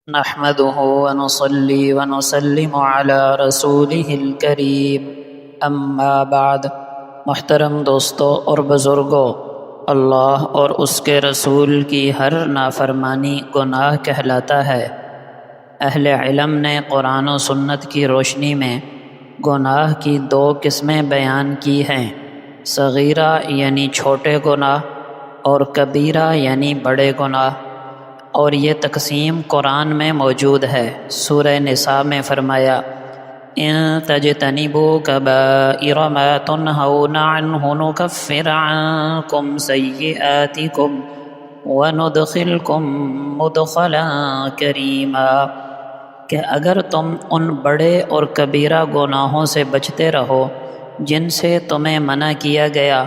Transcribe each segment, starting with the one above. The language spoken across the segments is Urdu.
نحمده ونصلي ونسلم على رسوله الكريم اما بعد۔ محترم دوستو اور بزرگوں، اللہ اور اس کے رسول کی ہر نافرمانی گناہ کہلاتا ہے۔ اہل علم نے قرآن و سنت کی روشنی میں گناہ کی دو قسمیں بیان کی ہیں، صغیرہ یعنی چھوٹے گناہ اور کبیرہ یعنی بڑے گناہ، اور یہ تقسیم قرآن میں موجود ہے۔ سورہ نساء میں فرمایا ان تجتنبوا کبائر ما تنہون عنہ نکفر عنکم سیئاتکم وندخلکم مدخلا کریما، کہ اگر تم ان بڑے اور کبیرہ گناہوں سے بچتے رہو جن سے تمہیں منع کیا گیا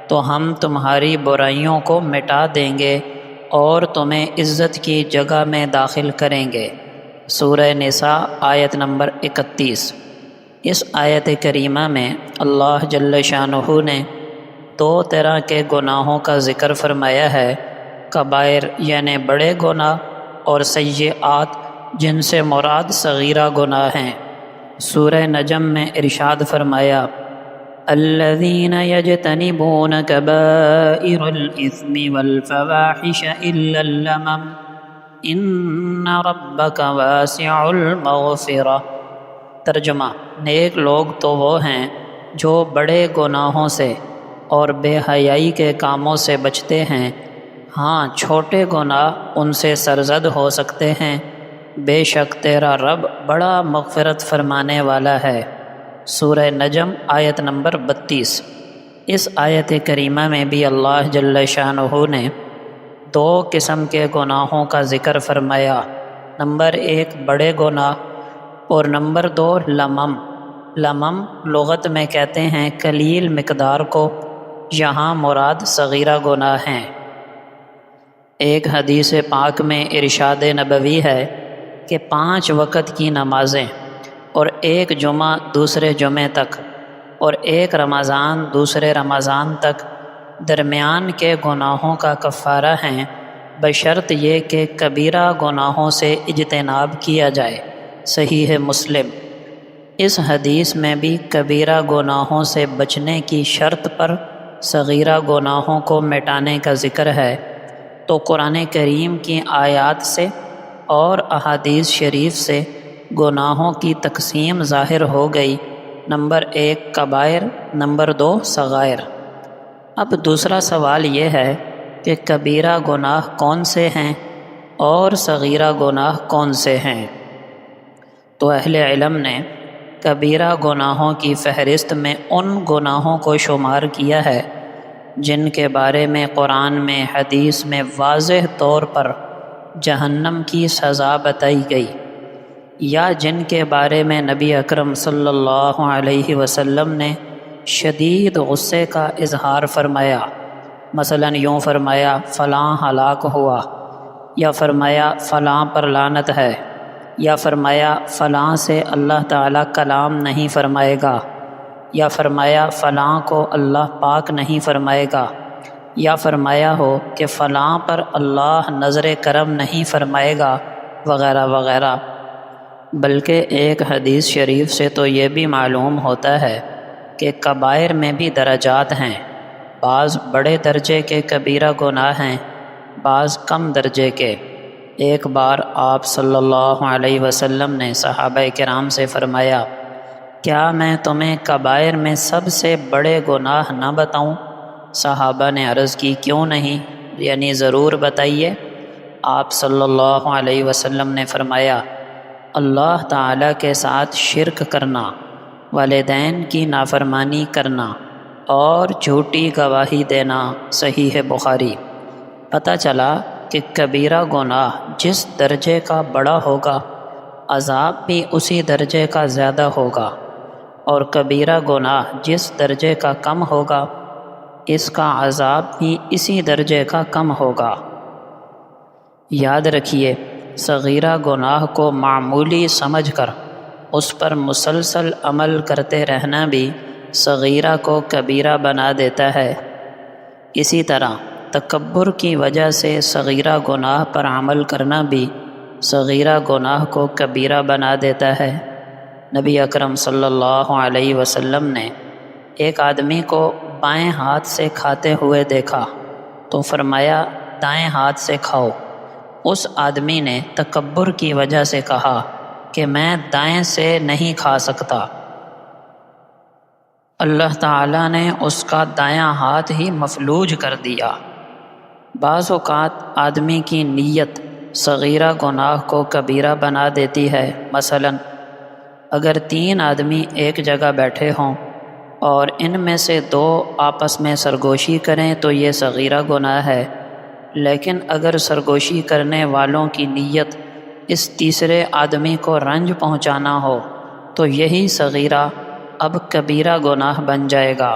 تو ہم تمہاری برائیوں کو مٹا دیں گے اور تمہیں عزت کی جگہ میں داخل کریں گے۔ سورہ نساء آیت نمبر 31۔ اس آیت کریمہ میں اللہ جل شانہ نے دو طرح کے گناہوں کا ذکر فرمایا ہے، کبائر یعنی بڑے گناہ اور سیئات جن سے مراد صغیرہ گناہ ہیں۔ سورہ نجم میں ارشاد فرمایا الذين يجتنبون كبائر الإثم والفواحش إلا اللمم إن ربك واسع المغفرة۔ ترجمہ، نیک لوگ تو وہ ہیں جو بڑے گناہوں سے اور بے حیائی کے کاموں سے بچتے ہیں، ہاں چھوٹے گناہ ان سے سرزد ہو سکتے ہیں، بے شک تیرا رب بڑا مغفرت فرمانے والا ہے۔ سورہ نجم آیت نمبر 32۔ اس آیت کریمہ میں بھی اللہ جل شانہ نے دو قسم کے گناہوں کا ذکر فرمایا، نمبر 1 بڑے گناہ اور نمبر 2 لمم۔ لمم لغت میں کہتے ہیں قلیل مقدار کو، یہاں مراد صغیرہ گناہ ہیں۔ ایک حدیث پاک میں ارشاد نبوی ہے کہ 5 وقت کی نمازیں اور ایک جمعہ دوسرے جمعے تک اور ایک رمضان دوسرے رمضان تک درمیان کے گناہوں کا کفارہ ہیں، بشرط یہ کہ کبیرہ گناہوں سے اجتناب کیا جائے۔ صحیح مسلم۔ اس حدیث میں بھی کبیرہ گناہوں سے بچنے کی شرط پر صغیرہ گناہوں کو مٹانے کا ذکر ہے، تو قرآن کریم کی آیات سے اور احادیث شریف سے گناہوں کی تقسیم ظاہر ہو گئی، نمبر 1 کبائر، نمبر 2 صغائر۔ اب دوسرا سوال یہ ہے کہ کبیرہ گناہ کون سے ہیں اور صغیرہ گناہ کون سے ہیں؟ تو اہل علم نے کبیرہ گناہوں کی فہرست میں ان گناہوں کو شمار کیا ہے جن کے بارے میں قرآن میں حدیث میں واضح طور پر جہنم کی سزا بتائی گئی، یا جن کے بارے میں نبی اکرم صلی اللہ علیہ وسلم نے شدید غصے کا اظہار فرمایا، مثلا یوں فرمایا فلاں ہلاک ہوا، یا فرمایا فلاں پر لعنت ہے، یا فرمایا فلاں سے اللہ تعالیٰ کلام نہیں فرمائے گا، یا فرمایا فلاں کو اللہ پاک نہیں فرمائے گا، یا فرمایا ہو کہ فلاں پر اللہ نظر کرم نہیں فرمائے گا، وغیرہ وغیرہ۔ بلکہ ایک حدیث شریف سے تو یہ بھی معلوم ہوتا ہے کہ کبائر میں بھی درجات ہیں، بعض بڑے درجے کے کبیرہ گناہ ہیں، بعض کم درجے کے۔ ایک بار آپ صلی اللہ علیہ وسلم نے صحابہ کرام سے فرمایا کیا میں تمہیں کبائر میں سب سے بڑے گناہ نہ بتاؤں؟ صحابہ نے عرض کی کیوں نہیں، یعنی ضرور بتائیے۔ آپ صلی اللہ علیہ وسلم نے فرمایا اللہ تعالیٰ کے ساتھ شرک کرنا، والدین کی نافرمانی کرنا اور جھوٹی گواہی دینا۔ صحیح بخاری۔ پتہ چلا کہ کبیرہ گناہ جس درجے کا بڑا ہوگا عذاب بھی اسی درجے کا زیادہ ہوگا، اور کبیرہ گناہ جس درجے کا کم ہوگا اس کا عذاب بھی اسی درجے کا کم ہوگا۔ یاد رکھیے، صغیرہ گناہ کو معمولی سمجھ کر اس پر مسلسل عمل کرتے رہنا بھی صغیرہ کو کبیرہ بنا دیتا ہے۔ اسی طرح تکبر کی وجہ سے صغیرہ گناہ پر عمل کرنا بھی صغیرہ گناہ کو کبیرہ بنا دیتا ہے۔ نبی اکرم صلی اللہ علیہ وسلم نے ایک آدمی کو بائیں ہاتھ سے کھاتے ہوئے دیکھا تو فرمایا دائیں ہاتھ سے کھاؤ۔ اس آدمی نے تکبر کی وجہ سے کہا کہ میں دائیں سے نہیں کھا سکتا۔ اللہ تعالیٰ نے اس کا دایاں ہاتھ ہی مفلوج کر دیا۔ بعض اوقات آدمی کی نیت صغیرہ گناہ کو کبیرہ بنا دیتی ہے۔ مثلاً اگر 3 آدمی ایک جگہ بیٹھے ہوں اور ان میں سے 2 آپس میں سرگوشی کریں تو یہ صغیرہ گناہ ہے، لیکن اگر سرگوشی کرنے والوں کی نیت اس تیسرے آدمی کو رنج پہنچانا ہو تو یہی صغیرہ اب کبیرہ گناہ بن جائے گا۔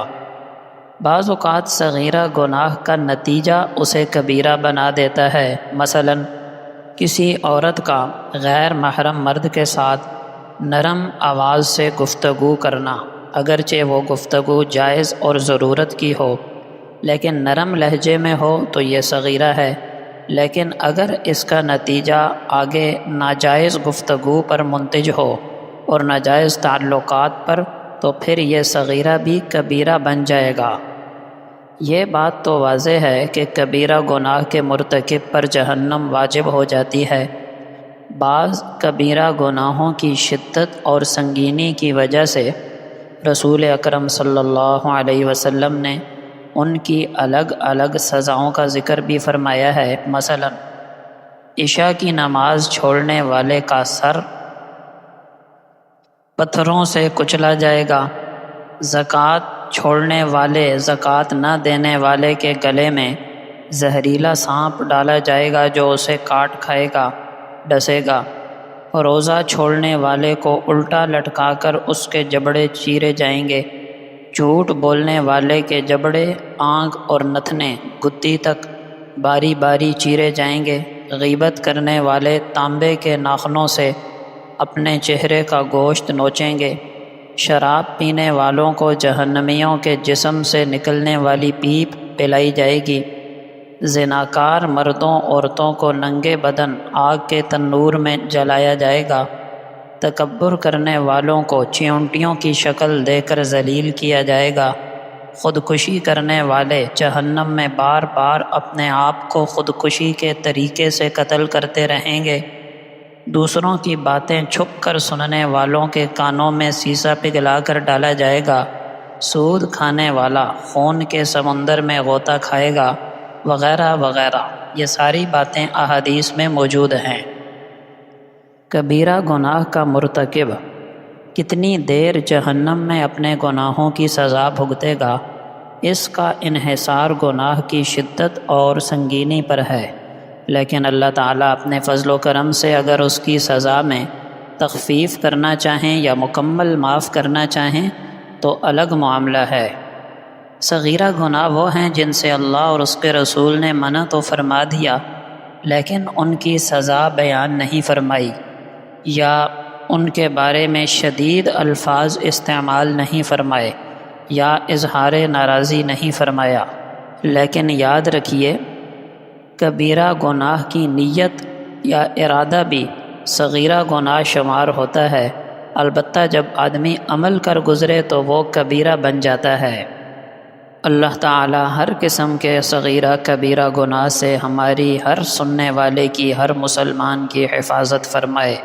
بعض اوقات صغیرہ گناہ کا نتیجہ اسے کبیرہ بنا دیتا ہے۔ مثلاً کسی عورت کا غیر محرم مرد کے ساتھ نرم آواز سے گفتگو کرنا، اگرچہ وہ گفتگو جائز اور ضرورت کی ہو لیکن نرم لہجے میں ہو تو یہ صغیرہ ہے، لیکن اگر اس کا نتیجہ آگے ناجائز گفتگو پر منتج ہو اور ناجائز تعلقات پر تو پھر یہ صغیرہ بھی کبیرہ بن جائے گا۔ یہ بات تو واضح ہے کہ کبیرہ گناہ کے مرتکب پر جہنم واجب ہو جاتی ہے۔ بعض کبیرہ گناہوں کی شدت اور سنگینی کی وجہ سے رسول اکرم صلی اللہ علیہ وسلم نے ان کی الگ الگ سزاؤں کا ذکر بھی فرمایا ہے۔ مثلا عشاء کی نماز چھوڑنے والے کا سر پتھروں سے کچلا جائے گا، زکوٰۃ چھوڑنے والے، زکوٰۃ نہ دینے والے کے گلے میں زہریلا سانپ ڈالا جائے گا جو اسے کاٹ کھائے گا، ڈسے گا، روزہ چھوڑنے والے کو الٹا لٹکا کر اس کے جبڑے چیرے جائیں گے، جھوٹ بولنے والے کے جبڑے، آنکھ اور نتنے گدی تک باری باری چیرے جائیں گے، غیبت کرنے والے تانبے کے ناخنوں سے اپنے چہرے کا گوشت نوچیں گے، شراب پینے والوں کو جہنمیوں کے جسم سے نکلنے والی پیپ پلائی جائے گی، زناکار مردوں عورتوں کو ننگے بدن آگ کے تنور میں جلایا جائے گا، تکبر کرنے والوں کو چیونٹیوں کی شکل دے کر ذلیل کیا جائے گا، خودکشی کرنے والے جہنم میں بار بار اپنے آپ کو خودکشی کے طریقے سے قتل کرتے رہیں گے، دوسروں کی باتیں چھپ کر سننے والوں کے کانوں میں سیسا پگھلا کر ڈالا جائے گا، سود کھانے والا خون کے سمندر میں غوطہ کھائے گا، وغیرہ وغیرہ۔ یہ ساری باتیں احادیث میں موجود ہیں۔ کبیرہ گناہ کا مرتکب کتنی دیر جہنم میں اپنے گناہوں کی سزا بھگتے گا، اس کا انحصار گناہ کی شدت اور سنگینی پر ہے، لیکن اللہ تعالیٰ اپنے فضل و کرم سے اگر اس کی سزا میں تخفیف کرنا چاہیں یا مکمل معاف کرنا چاہیں تو الگ معاملہ ہے۔ صغیرہ گناہ وہ ہیں جن سے اللہ اور اس کے رسول نے منع تو فرما دیا لیکن ان کی سزا بیان نہیں فرمائی یا ان کے بارے میں شدید الفاظ استعمال نہیں فرمائے یا اظہار ناراضی نہیں فرمایا۔ لیکن یاد رکھیے کبیرہ گناہ کی نیت یا ارادہ بھی صغیرہ گناہ شمار ہوتا ہے، البتہ جب آدمی عمل کر گزرے تو وہ کبیرہ بن جاتا ہے۔ اللہ تعالی ہر قسم کے صغیرہ کبیرہ گناہ سے ہماری ہر سننے والے کی، ہر مسلمان کی حفاظت فرمائے۔